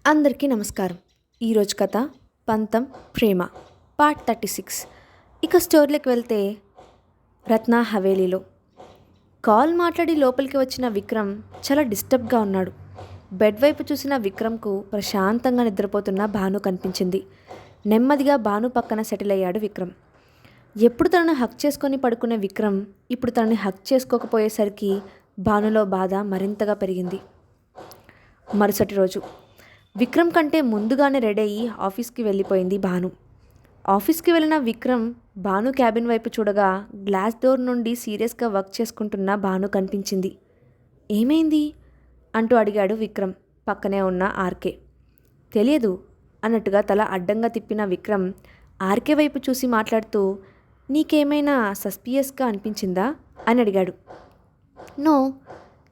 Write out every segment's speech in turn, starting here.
అందరికీ నమస్కారం. ఈరోజు కథ పంతం ప్రేమ పార్ట్ 36. ఇక స్టోరీలోకి వెళ్తే రత్న హవేలీలో కాల్ మాట్లాడి లోపలికి వచ్చిన విక్రమ్ చాలా డిస్టర్బ్గా ఉన్నాడు. బెడ్ వైపు చూసిన విక్రమ్కు ప్రశాంతంగా నిద్రపోతున్న భాను కనిపించింది. నెమ్మదిగా భాను పక్కన సెటిల్ అయ్యాడు విక్రమ్. ఎప్పుడు తనను హక్ చేసుకొని పడుకునే విక్రమ్ ఇప్పుడు తనని హక్ చేసుకోకపోయేసరికి భానులో బాధ మరింతగా పెరిగింది. మరుసటి రోజు విక్రమ్ కంటే ముందుగానే రెడీ అయ్యి ఆఫీస్కి వెళ్ళిపోయింది భాను. ఆఫీస్కి వెళ్ళిన విక్రమ్ భాను క్యాబిన్ వైపు చూడగా గ్లాస్ డోర్ నుండి సీరియస్గా వర్క్ చేసుకుంటున్న భాను కనిపించింది. ఏమైంది అంటూ అడిగాడు విక్రమ్ పక్కనే ఉన్న ఆర్కే. తెలియదు అన్నట్టుగా తల అడ్డంగా తిప్పిన విక్రమ్ ఆర్కే వైపు చూసి మాట్లాడుతూ, నీకేమైనా సస్పియస్గా అనిపించిందా అని అడిగాడు. నో,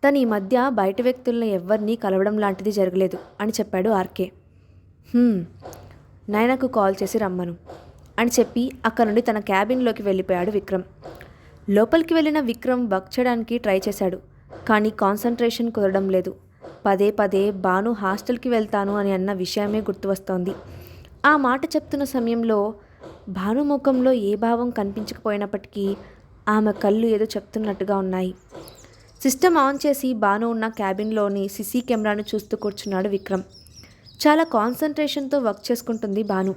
తను ఈ మధ్య బయట వ్యక్తులను ఎవ్వరినీ కలవడం లాంటిది జరగలేదు అని చెప్పాడు ఆర్కే. నైనాకు కాల్ చేసి రమ్మను అని చెప్పి అక్కడ నుండి తన క్యాబిన్లోకి వెళ్ళిపోయాడు విక్రమ్. లోపలికి వెళ్ళిన విక్రమ్ వర్క్ చేయడానికి ట్రై చేశాడు, కానీ కాన్సన్ట్రేషన్ కుదరడం లేదు. పదే పదే భాను హాస్టల్కి వెళ్తాను అని అన్న విషయమే గుర్తు వస్తోంది. ఆ మాట చెప్తున్న సమయంలో భాను ముఖంలో ఏ భావం కనిపించకపోయినప్పటికీ ఆమె కళ్ళు ఏదో చెప్తున్నట్టుగా ఉన్నాయి. సిస్టమ్ ఆన్ చేసి భాను ఉన్న క్యాబిన్లోని సీసీ కెమెరాను చూస్తూ కూర్చున్నాడు విక్రమ్. చాలా కాన్సన్ట్రేషన్తో వర్క్ చేసుకుంటుంది భాను.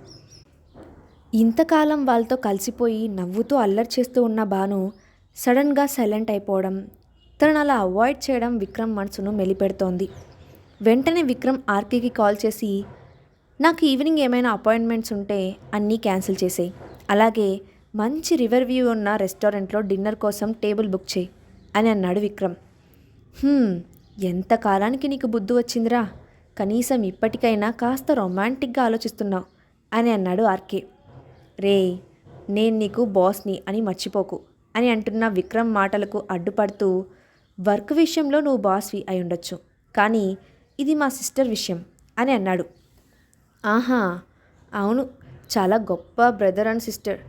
ఇంతకాలం వాళ్ళతో కలిసిపోయి నవ్వుతూ అల్లరి చేస్తూ ఉన్న భాను సడన్గా సైలెంట్ అయిపోవడం, తనను అలా అవాయిడ్ చేయడం విక్రమ్ మనసును మెలిపెడుతోంది. వెంటనే విక్రమ్ ఆర్కేకి కాల్ చేసి, నాకు ఈవినింగ్ ఏమైనా అపాయింట్మెంట్స్ ఉంటే అన్నీ క్యాన్సిల్ చేసేయి, అలాగే మంచి రివర్ వ్యూ ఉన్న రెస్టారెంట్లో డిన్నర్ కోసం టేబుల్ బుక్ చేయి అని అన్నాడు విక్రమ్. ఎంతకాలానికి నీకు బుద్ధి వచ్చిందిరా, కనీసం ఇప్పటికైనా కాస్త రొమాంటిక్గా ఆలోచిస్తున్నావు అని అన్నాడు ఆర్కే. రే, నేను నీకు బాస్ని అని మర్చిపోకు అని అంటున్న విక్రమ్ మాటలకు అడ్డుపడుతూ, వర్క్ విషయంలో నువ్వు బాస్వి అయి ఉండొచ్చు, కానీ ఇది మా సిస్టర్ విషయం అని అన్నాడు. ఆహా, అవును, చాలా గొప్ప బ్రదర్ అండ్ సిస్టర్.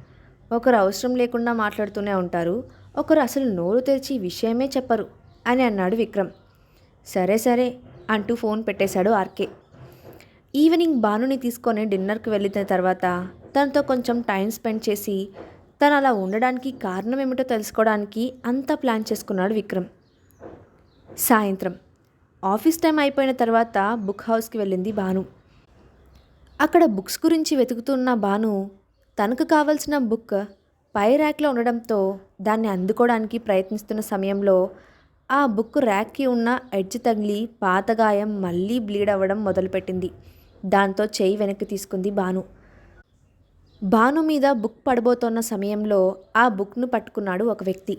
ఒకరు అవసరం లేకుండా మాట్లాడుతూనే ఉంటారు, ఒకరు అసలు నోరు తెరిచి విషయమే చెప్పరు అని అన్నాడు విక్రమ్. సరే సరే అంటూ ఫోన్ పెట్టేశాడు ఆర్కే. ఈవినింగ్ భానుని తీసుకొని డిన్నర్కి వెళ్ళిన తర్వాత తనతో కొంచెం టైం స్పెండ్ చేసి తను అలా ఉండడానికి కారణం ఏమిటో తెలుసుకోవడానికి అంతా ప్లాన్ చేసుకున్నాడు విక్రమ్. సాయంత్రం ఆఫీస్ టైం అయిపోయిన తర్వాత బుక్ హౌస్కి వెళ్ళింది భాను. అక్కడ బుక్స్ గురించి వెతుకుతున్న భాను తనకు కావలసిన బుక్ పై ర్యాక్లో ఉండడంతో దాన్ని అందుకోవడానికి ప్రయత్నిస్తున్న సమయంలో ఆ బుక్ ర్యాక్కి ఉన్న ఎడ్జ్ తగిలి పాతగాయం మళ్ళీ బ్లీడ్ అవ్వడం మొదలుపెట్టింది. దాంతో చేయి వెనక్కి తీసుకుంది భాను. భాను మీద బుక్ పడబోతోన్న సమయంలో ఆ బుక్ను పట్టుకున్నాడు ఒక వ్యక్తి.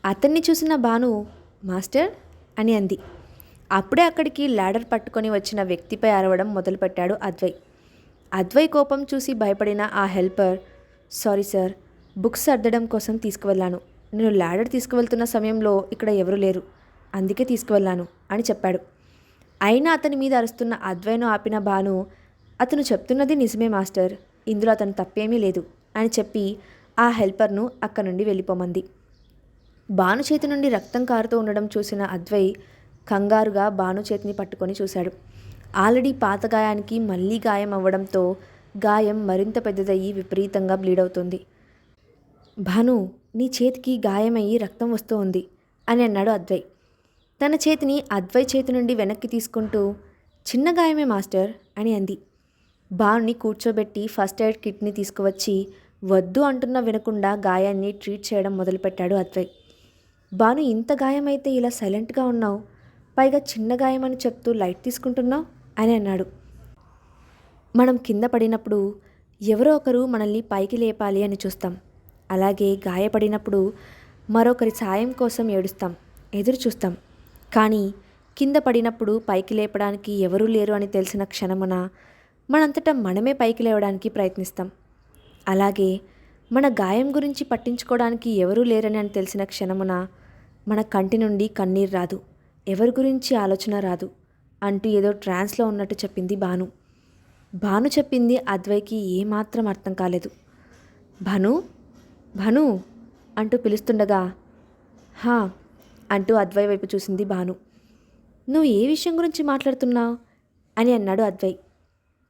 అతన్ని చూసిన భాను, మాస్టర్ అని అంది. అప్పుడే అక్కడికి ల్యాడర్ పట్టుకొని వచ్చిన వ్యక్తిపై అరవడం మొదలుపెట్టాడు అద్వై. అద్వై కోపం చూసి భయపడిన ఆ హెల్పర్, సారీ సార్, బుక్స్ సర్దడం కోసం తీసుకువెళ్ళాను. నేను ల్యాడర్ తీసుకువెళ్తున్న సమయంలో ఇక్కడ ఎవరు లేరు, అందుకే తీసుకువెళ్ళాను అని చెప్పాడు. అయినా అతని మీద అరుస్తున్న అద్వైను ఆపిన భాను, అతను చెప్తున్నది నిజమే మాస్టర్, ఇందులో అతను తప్పేమీ లేదు అని చెప్పి ఆ హెల్పర్ను అక్కడి నుండి వెళ్ళిపోమంది. భాను చేతి నుండి రక్తం కారుతూ ఉండడం చూసిన అద్వై కంగారుగా భాను చేతిని పట్టుకొని చూశాడు. ఆల్రెడీ పాత గాయానికి మళ్ళీ గాయం అవ్వడంతో గాయం మరింత పెద్దదయ్యి విపరీతంగా బ్లీడ్ అవుతుంది. భాను, నీ చేతికి గాయమయ్యి రక్తం వస్తూ ఉంది అని అన్నాడు అద్వై. తన చేతిని అద్వై చేతి నుండి వెనక్కి తీసుకుంటూ, చిన్న గాయమే మాస్టర్ అని అంది. భానుని కూర్చోబెట్టి ఫస్ట్ ఎయిడ్ కిట్ని తీసుకువచ్చి వద్దు అంటున్నా వినకుండా గాయాన్ని ట్రీట్ చేయడం మొదలుపెట్టాడు అద్వై. భాను, ఇంత గాయమైతే ఇలా సైలెంట్గా ఉన్నావు, పైగా చిన్న గాయమని చెప్తూ లైట్ తీసుకుంటున్నావు అని అన్నాడు. మనం కింద పడినప్పుడు ఎవరో ఒకరు మనల్ని పైకి లేపాలి అని చూస్తాం, అలాగే గాయపడినప్పుడు మరొకరి సాయం కోసం ఏడుస్తాం, ఎదురు చూస్తాం. కానీ కింద పడినప్పుడు పైకి లేపడానికి ఎవరూ లేరు అని తెలిసిన క్షణమున మనంతటా మనమే పైకి లేవడానికి ప్రయత్నిస్తాం. అలాగే మన గాయం గురించి పట్టించుకోవడానికి ఎవరూ లేరని అని తెలిసిన క్షణమున మన కంటి నుండి కన్నీరు రాదు, ఎవరి గురించి ఆలోచన రాదు అంటూ ఏదో ట్రాన్స్లో ఉన్నట్టు చెప్పింది భాను. భాను చెప్పింది అద్వైకి ఏమాత్రం అర్థం కాలేదు. భాను భాను అంటూ పిలుస్తుండగా, హా అంటూ అద్వై వైపు చూసింది భాను. నువ్వు ఏ విషయం గురించి మాట్లాడుతున్నావు అని అన్నాడు అద్వై.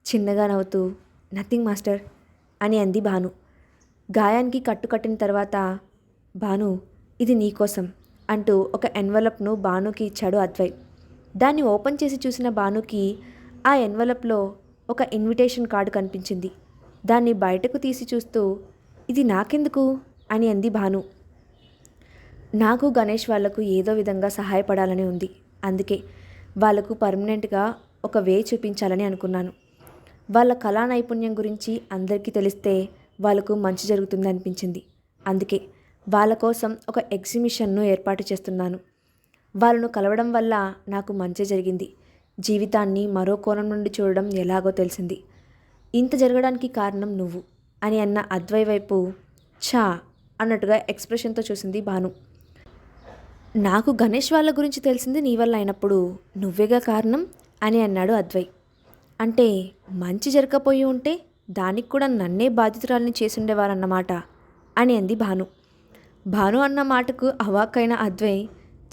చిన్నగా నవ్వుతూ నథింగ్ మాస్టర్ అని అంది భాను. గాయానికి కట్టుకట్టిన తర్వాత, భాను ఇది నీకోసం అంటూ ఒక ఎన్వలప్ను భానుకి ఇచ్చాడు అద్వై. దాన్ని ఓపెన్ చేసి చూసిన భానుకి ఆ ఎన్వలప్లో ఒక ఇన్విటేషన్ కార్డు కనిపించింది. దాన్ని బయటకు తీసి చూస్తూ, ఇది నాకెందుకు అని అంది భాను. నాకు గణేష్ వాళ్లకు ఏదో విధంగా సహాయపడాలని ఉంది. అందుకే వాళ్లకు పర్మనెంట్గా ఒక వే చూపించాలని అనుకున్నాను. వాళ్ళ కళా నైపుణ్యం గురించి అందరికీ తెలిస్తే వాళ్ళకు మంచి జరుగుతుంది అనిపించింది. అందుకే వాళ్ళ కోసం ఒక ఎగ్జిబిషన్ను ఏర్పాటు చేస్తున్నాను. వాళ్ళను కలవడం వల్ల నాకు మంచి జరిగింది. జీవితాన్ని మరో కోణం నుండి చూడడం ఎలాగో తెలిసింది. ఇంత జరగడానికి కారణం నువ్వు అని అన్న అద్వై వైపు ఛా అన్నట్టుగా ఎక్స్ప్రెషన్తో చూసింది భాను. నాకు గణేష్ వాళ్ళ గురించి తెలిసింది నీ వల్ల అయినప్పుడు నువ్వేగా కారణం అని అన్నాడు అద్వై. అంటే మంచి జరగకపోయి ఉంటే దానికి కూడా నన్నే బాధితురాలని చేసుండేవారన్నమాట అని అంది భాను. భాను అన్న మాటకు అవాక్కైన అద్వై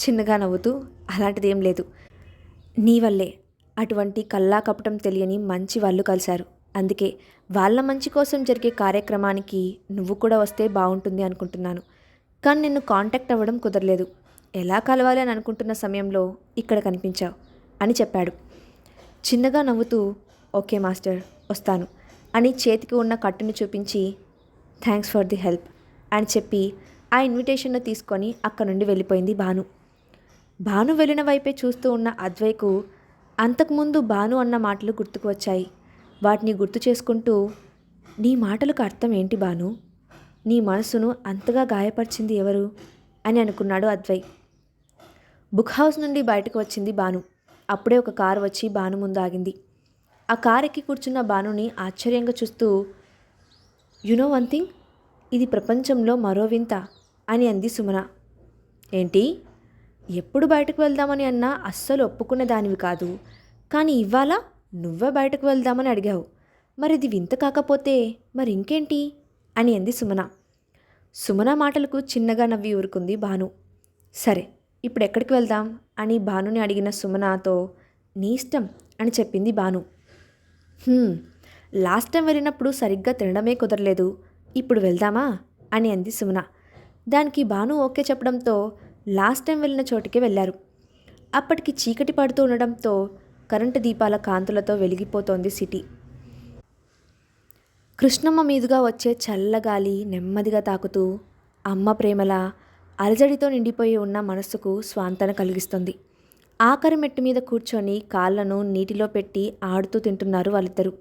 చిన్నగా నవ్వుతూ, అలాంటిదేం లేదు, నీ వల్లే అటువంటి కల్లా కపటం తెలియని మంచి వాళ్ళు కలిశారు. అందుకే వాళ్ళ మంచి కోసం జరిగే కార్యక్రమానికి నువ్వు కూడా వస్తే బాగుంటుంది అనుకుంటున్నాను. కానీ నిన్ను కాంటాక్ట్ అవ్వడం కుదరలేదు. ఎలా కలవాలి అని అనుకుంటున్న సమయంలో ఇక్కడ కనిపించావు అని చెప్పాడు. చిన్నగా నవ్వుతూ ఓకే మాస్టర్ వస్తాను అని చేతికి ఉన్న కట్టును చూపించి థ్యాంక్స్ ఫర్ ది హెల్ప్ అని చెప్పి ఆ ఇన్విటేషన్ను తీసుకొని అక్కడి నుండి వెళ్ళిపోయింది భాను. భాను వెళ్ళిన వైపే చూస్తూ ఉన్న అద్వైకు అంతకుముందు భాను అన్న మాటలు గుర్తుకు వచ్చాయి. వాటిని గుర్తు చేసుకుంటూ, నీ మాటలకు అర్థం ఏంటి భాను? నీ మనసును అంతగా గాయపరిచింది ఎవరు అని అనుకున్నాడు అద్వై. బుక్ హౌస్ నుండి బయటకు వచ్చింది భాను. అప్పుడే ఒక కారు వచ్చి భాను ముందు ఆగింది. ఆ కారు ఎక్కి కూర్చున్న భానుని ఆశ్చర్యంగా చూస్తూ, నో వన్ థింగ్, ఇది ప్రపంచంలో మరో వింత అని అంది సుమన. ఏంటి? ఎప్పుడు బయటకు వెళ్దామని అన్నా అస్సలు ఒప్పుకునే దానివి కాదు, కానీ ఇవాళ నువ్వే బయటకు వెళ్దామని అడిగావు. మరి ఇది వింత కాకపోతే మరి ఇంకేంటి అని అంది సుమన. సుమన మాటలకు చిన్నగా నవ్వి ఊరుకుంది భాను. సరే ఇప్పుడు ఎక్కడికి వెళ్దాం అని భానుని అడిగిన సుమనతో నీ ఇష్టం అని చెప్పింది భాను. లాస్ట్ టైం వెళ్ళినప్పుడు సరిగ్గా తినడమే కుదరలేదు, ఇప్పుడు వెళ్దామా అని అంది సుమన. దానికి భాను ఓకే చెప్పడంతో లాస్ట్ టైం వెళ్ళిన చోటికే వెళ్ళారు. అప్పటికి చీకటి పడుతూ ఉండడంతో కరెంటు దీపాల కాంతులతో వెలిగిపోతోంది సిటీ. కృష్ణమ్మ మీదుగా వచ్చే చల్లగాలి నెమ్మదిగా తాకుతూ అమ్మ ప్రేమల అలజడితో నిండిపోయి ఉన్న మనస్సుకు స్వాంతన కలిగిస్తుంది. ఆఖరి మెట్టు మీద కూర్చొని కాళ్లను నీటిలో పెట్టి ఆడుతూ తింటున్నారు వాళ్ళిద్దరూ.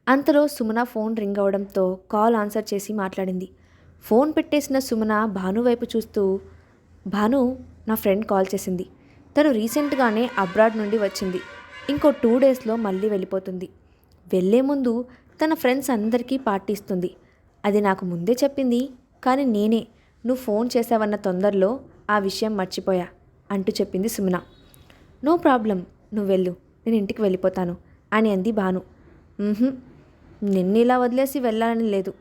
అంతలో సుమన ఫోన్ రింగ్ అవడంతో కాల్ ఆన్సర్ చేసి మాట్లాడింది. ఫోన్ పెట్టేసిన సుమన భాను వైపు చూస్తూ, భాను నా ఫ్రెండ్ కాల్ చేసింది. తను రీసెంట్గానే అబ్రాడ్ నుండి వచ్చింది. ఇంకో 2 డేస్లో మళ్ళీ వెళ్ళిపోతుంది. వెళ్ళే ముందు తన ఫ్రెండ్స్ అందరికీ పార్టీ ఇస్తుంది. అది నాకు ముందే చెప్పింది, కానీ నేనే నువ్వు ఫోన్ చేసావన్న తొందరలో ఆ విషయం మర్చిపోయా అంటూ చెప్పింది సుమన. నో ప్రాబ్లం, నువ్వు వెళ్ళు, నేను ఇంటికి వెళ్ళిపోతాను అని అంది భాను. నిన్ను ఇలా వదిలేసి వెళ్ళాలని లేదు.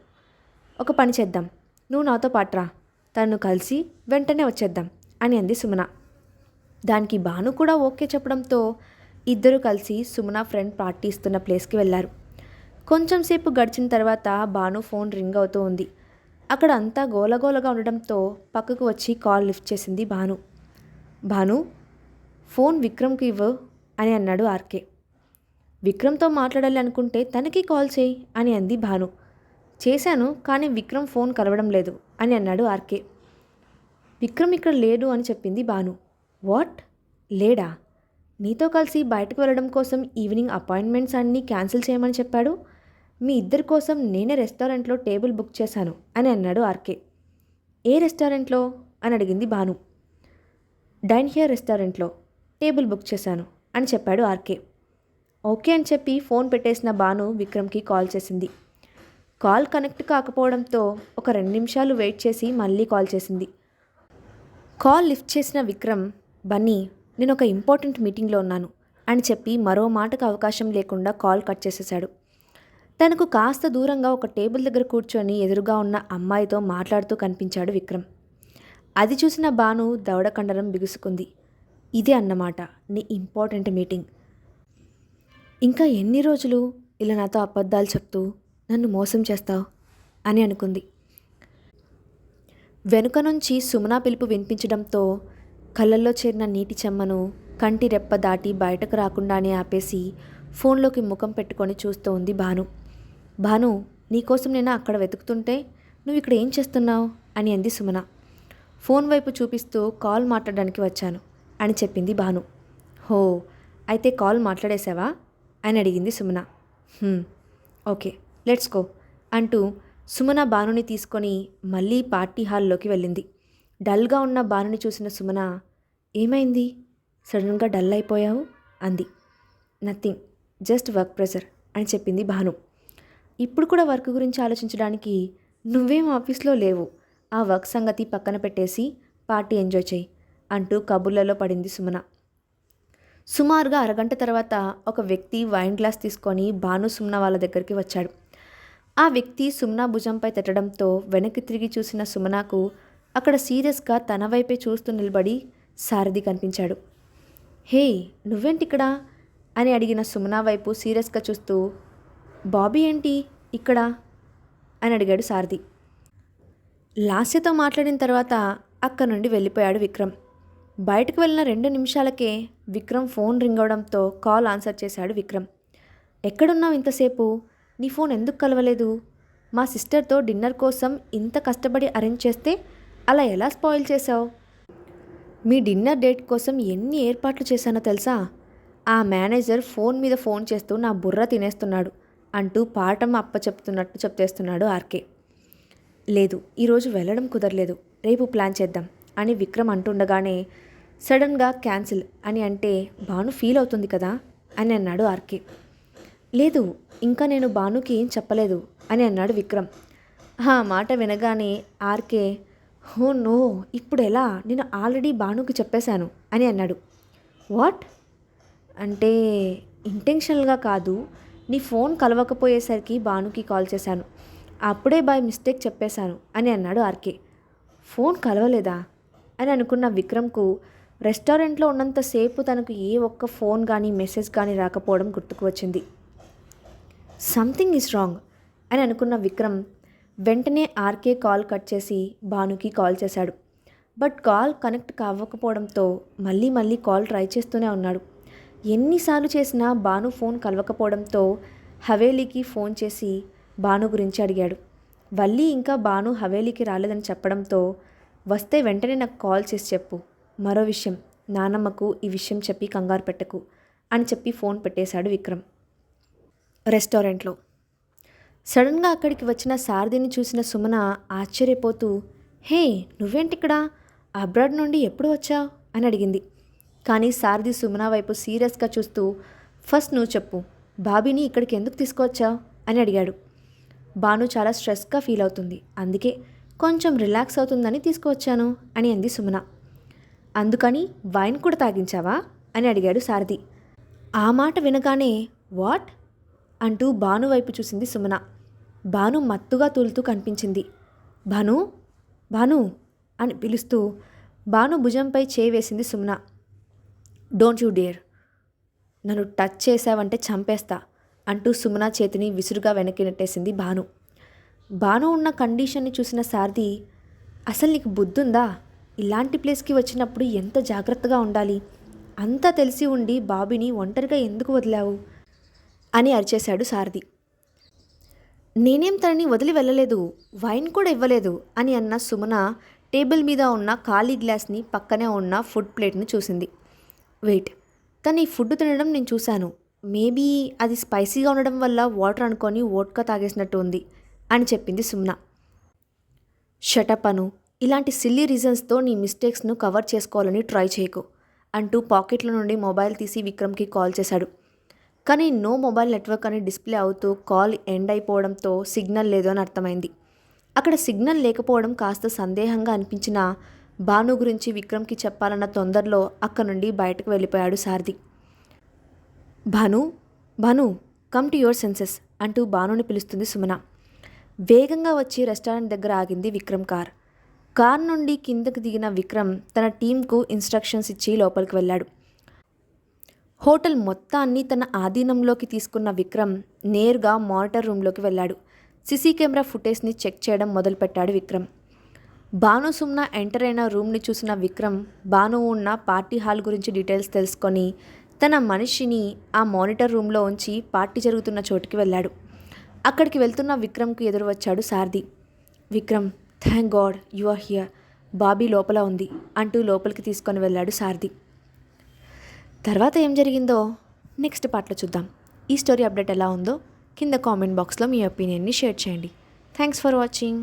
ఒక పని చేద్దాం, నువ్వు నాతో పాట్రా, తను కలిసి వెంటనే వచ్చేద్దాం అని అంది సుమన. దానికి భాను కూడా ఓకే చెప్పడంతో ఇద్దరు కలిసి సుమన ఫ్రెండ్ పార్టీ ఇస్తున్న ప్లేస్కి వెళ్ళారు. కొంచెం సేపు గడిచిన తర్వాత భాను ఫోన్ రింగ్ అవుతూ ఉంది. అక్కడ అంతా గోలగోలగా ఉండడంతో పక్కకు వచ్చి కాల్ లిఫ్ట్ చేసింది భాను. భాను, ఫోన్ విక్రమ్కి ఇవ్వు అని అన్నాడు ఆర్కే. విక్రమ్తో మాట్లాడాలి అనుకుంటే తనకి కాల్ చేయి అని అంది భాను. చేశాను, కానీ విక్రమ్ ఫోన్ కలవడం లేదు అని అన్నాడు ఆర్కే. విక్రమ్ ఇక్కడ లేడు అని చెప్పింది భాను. వాట్, లేడా? నీతో కలిసి బయటకు వెళ్ళడం కోసం ఈవినింగ్ అపాయింట్మెంట్స్ అన్నీ క్యాన్సిల్ చేయమని చెప్పాడు. మీ ఇద్దరి కోసం నేనే రెస్టారెంట్లో టేబుల్ బుక్ చేశాను అని అన్నాడు ఆర్కే. ఏ రెస్టారెంట్లో అని అడిగింది భాను. డైన్ హియర్ రెస్టారెంట్లో టేబుల్ బుక్ చేశాను అని చెప్పాడు ఆర్కే. ఓకే అని చెప్పి ఫోన్ పెట్టేసిన భాను విక్రమ్కి కాల్ చేసింది. కాల్ కనెక్ట్ కాకపోవడంతో ఒక 2 నిమిషాలు వెయిట్ చేసి మళ్ళీ కాల్ చేసింది. కాల్ లిఫ్ట్ చేసిన విక్రమ్, బన్నీ నేను ఒక ఇంపార్టెంట్ మీటింగ్లో ఉన్నాను అని చెప్పి మరో మాటకు అవకాశం లేకుండా కాల్ కట్ చేసేశాడు. తనకు కాస్త దూరంగా ఒక టేబుల్ దగ్గర కూర్చొని ఎదురుగా ఉన్న అమ్మాయితో మాట్లాడుతూ కనిపించాడు విక్రమ్. అది చూసిన భాను దవడ కండరం బిగుసుకుంది. ఇదే అన్నమాట నీ ఇంపార్టెంట్ మీటింగ్. ఇంకా ఎన్ని రోజులు ఇలా నాతో అబద్ధాలు చెప్తూ నన్ను మోసం చేస్తావు అని అనుకుంది. వెనుక నుంచి సుమన పిలుపు వినిపించడంతో కళ్ళల్లో చేరిన నీటి చెమ్మను కంటి రెప్ప దాటి బయటకు రాకుండానే ఆపేసి ఫోన్లోకి ముఖం పెట్టుకొని చూస్తూ ఉంది భాను. భాను, నీకోసం నేను అక్కడ వెతుకుతుంటే నువ్వు ఇక్కడ ఏం చేస్తున్నావు అని అంది సుమన. ఫోన్ వైపు చూపిస్తూ కాల్ మాట్లాడడానికి వచ్చాను అని చెప్పింది భాను. హో, అయితే కాల్ మాట్లాడేశావా అని అడిగింది సుమన. ఓకే, లెట్స్ గో అంటూ సుమన భానుని తీసుకొని మళ్ళీ పార్టీ హాల్లోకి వెళ్ళింది. డల్గా ఉన్న భానుని చూసిన సుమన, ఏమైంది, సడన్గా డల్ అయిపోయావు అంది. నథింగ్, జస్ట్ వర్క్ ప్రెషర్ అని చెప్పింది భాను. ఇప్పుడు కూడా వర్క్ గురించి ఆలోచించడానికి నువ్వేం ఆఫీస్లో లేవు, ఆ వర్క్ సంగతి పక్కన పెట్టేసి పార్టీ ఎంజాయ్ చేయి అంటూ కబుర్లలో పడింది సుమన. సుమారుగా అరగంట తర్వాత ఒక వ్యక్తి వైన్ గ్లాస్ తీసుకొని భాను సుమన వాళ్ళ దగ్గరికి వచ్చాడు. ఆ వ్యక్తి సుమన భుజంపై తట్టడంతో వెనక్కి తిరిగి చూసిన సుమనకు అక్కడ సీరియస్గా తన వైపే చూస్తూ నిలబడి సారథి కనిపించాడు. హే, నువ్వేంటిక్కడ అని అడిగిన సుమన వైపు సీరియస్గా చూస్తూ, బాబీ ఏంటి ఇక్కడ అని అడిగాడు సారథి. లాస్యతో మాట్లాడిన తర్వాత అక్కడి నుండి వెళ్ళిపోయాడు విక్రమ్. బయటకు వెళ్ళిన 2 నిమిషాలకే విక్రమ్ ఫోన్ రింగ్ అవడంతో కాల్ ఆన్సర్ చేశాడు విక్రమ్. ఎక్కడున్నావు ఇంతసేపు, నీ ఫోన్ ఎందుకు కలవలేదు? మా సిస్టర్తో డిన్నర్ కోసం ఇంత కష్టపడి అరేంజ్ చేస్తే అలా ఎలా స్పాయిల్ చేశావు? మీ డిన్నర్ డేట్ కోసం ఎన్ని ఏర్పాట్లు చేశానో తెలుసా? ఆ మేనేజర్ ఫోన్ మీద ఫోన్ చేస్తూ నా బుర్ర తినేస్తున్నాడు అంటూ పాఠం అప్పచెప్తున్నట్టు చెప్పేస్తున్నాడు ఆర్కే. లేదు, ఈరోజు వెళ్ళడం కుదరలేదు, రేపు ప్లాన్ చేద్దాం అని విక్రమ్ అంటుండగానే సడన్గా క్యాన్సిల్ అని అంటే భాను ఫీల్ అవుతుంది కదా అని అన్నాడు ఆర్కే. లేదు, ఇంకా నేను భానుకి ఏం చెప్పలేదు అని అన్నాడు విక్రమ్. ఆ మాట వినగానే ఆర్కే, హో నో, ఇప్పుడు ఎలా, నేను ఆల్రెడీ భానుకి చెప్పేశాను అని అన్నాడు. వాట్ అంటే ఇంటెన్షనల్గా కాదు, నీ ఫోన్ కలవకపోయేసరికి భానుకి కాల్ చేశాను, అప్పుడే బై మిస్టేక్ చెప్పేశాను అని అన్నాడు ఆర్కే. ఫోన్ కలవలేదా అని అనుకున్న విక్రమ్కు రెస్టారెంట్లో ఉన్నంతసేపు తనకు ఏ ఒక్క ఫోన్ కానీ మెసేజ్ కానీ రాకపోవడం గుర్తుకు వచ్చింది. సంథింగ్ ఈజ్ రాంగ్ అని అనుకున్న విక్రమ్ వెంటనే ఆర్కే కాల్ కట్ చేసి భానుకి కాల్ చేశాడు. బట్ కాల్ కనెక్ట్ కావకపోవడంతో మళ్ళీ కాల్ ట్రై చేస్తూనే ఉన్నాడు. ఎన్నిసార్లు చేసినా భాను ఫోన్ కలవకపోవడంతో హవేలీకి ఫోన్ చేసి భాను గురించి అడిగాడు. వల్లి ఇంకా భాను హవేలీకి రాలేదని చెప్పడంతో, వస్తే వెంటనే నాకు కాల్ చేసి చెప్పు, మరో విషయం, నానమ్మకు ఈ విషయం చెప్పి కంగారు పెట్టకు అని చెప్పి ఫోన్ పెట్టేశాడు విక్రమ్. రెస్టారెంట్లో సడన్గా అక్కడికి వచ్చిన సారథిని చూసిన సుమన ఆశ్చర్యపోతూ, హే, నువ్వేంటిక్కడ, అబ్రాడ్ నుండి ఎప్పుడు వచ్చావు అని అడిగింది. కానీ సారథి సుమన వైపు సీరియస్గా చూస్తూ, ఫస్ట్ నువ్వు చెప్పు, బాబీని ఇక్కడికి ఎందుకు తీసుకువచ్చావు అని అడిగాడు. భాను చాలా స్ట్రెస్గా ఫీల్ అవుతుంది, అందుకే కొంచెం రిలాక్స్ అవుతుందని తీసుకువచ్చాను అని అంది సుమన. అందుకని వైన్ కూడా తాగించావా అని అడిగాడు సారథి. ఆ మాట వినగానే వాట్ అంటూ భాను వైపు చూసింది సుమన. భాను మత్తుగా తూలుతూ కనిపించింది. భాను, భాను అని పిలుస్తూ భాను భుజంపై చేయి వేసింది సుమన. డోంట్ యూ డేర్, నన్ను టచ్ చేశావంటే చంపేస్తా అంటూ సుమన చేతిని విసురుగా వెనక్కి నెట్టేసింది భాను. భాను ఉన్న కండిషన్ని చూసిన సారథి, అసలు నీకు బుద్ధుందా, ఇలాంటి ప్లేస్కి వచ్చినప్పుడు ఎంత జాగ్రత్తగా ఉండాలి, అంతా తెలిసి ఉండి బాబీని ఒంటరిగా ఎందుకు వదిలావు అని అరిచేశాడు సారథి. నేనేం తనని వదిలి వెళ్ళలేదు, వైన్ కూడా ఇవ్వలేదు అని అన్న సుమన టేబుల్ మీద ఉన్న ఖాళీ గ్లాస్ని పక్కనే ఉన్న ఫుడ్ ప్లేట్ని చూసింది. వెయిట్, తను ఈ ఫుడ్ తినడం నేను చూశాను, మేబీ అది స్పైసీగా ఉండడం వల్ల వాటర్ అనుకొని వోడ్కా తాగేసినట్టు ఉంది అని చెప్పింది సుమన. షటప్ అను, ఇలాంటి సిల్లీ రీజన్స్తో నీ మిస్టేక్స్ను కవర్ చేసుకోవాలని ట్రై చేయకు అంటూ పాకెట్ల నుండి మొబైల్ తీసి విక్రమ్కి కాల్ చేశాడు. కానీ నో మొబైల్ నెట్వర్క్ అని డిస్ప్లే అవుతూ కాల్ ఎండ్ అయిపోవడంతో సిగ్నల్ లేదు అని అర్థమైంది. అక్కడ సిగ్నల్ లేకపోవడం కాస్త సందేహంగా అనిపించిన భాను గురించి విక్రమ్కి చెప్పాలన్న తొందరలో అక్కడి నుండి బయటకు వెళ్ళిపోయాడు Sarathi. Bhanu, Bhanu, come to your senses అంటూ భానుని పిలుస్తుంది సుమన. వేగంగా వచ్చి రెస్టారెంట్ దగ్గర ఆగింది విక్రమ్ కార్ నుండి కిందకు దిగిన విక్రమ్ తన టీంకు ఇన్స్ట్రక్షన్స్ ఇచ్చి లోపలికి వెళ్ళాడు. హోటల్ మొత్తాన్ని తన ఆధీనంలోకి తీసుకున్న విక్రమ్ నేరుగా మానిటర్ రూమ్లోకి వెళ్ళాడు. సీసీ కెమెరా ఫుటేజ్ని చెక్ చేయడం మొదలుపెట్టాడు విక్రమ్. భాను సుమ్న ఎంటర్ అయిన రూమ్ని చూసిన విక్రమ్ భాను ఉన్న పార్టీ హాల్ గురించి డీటెయిల్స్ తెలుసుకొని తన మనిషిని ఆ మానిటర్ రూమ్లో ఉంచి పార్టీ జరుగుతున్న చోటుకి వెళ్ళాడు. అక్కడికి వెళ్తున్న విక్రమ్కు ఎదురు వచ్చాడు Sarathi. Vikram, thank God you are here, Bobby లోపల ఉంది అంటూ లోపలికి తీసుకొని వెళ్ళాడు సారథి. తర్వాత ఏం జరిగిందో నెక్స్ట్ పార్ట్లో చూద్దాం. ఈ స్టోరీ అప్డేట్ ఎలా ఉందో కింద కామెంట్ బాక్స్లో మీ ఒపీనియన్ని షేర్ చేయండి. Thanks for watching.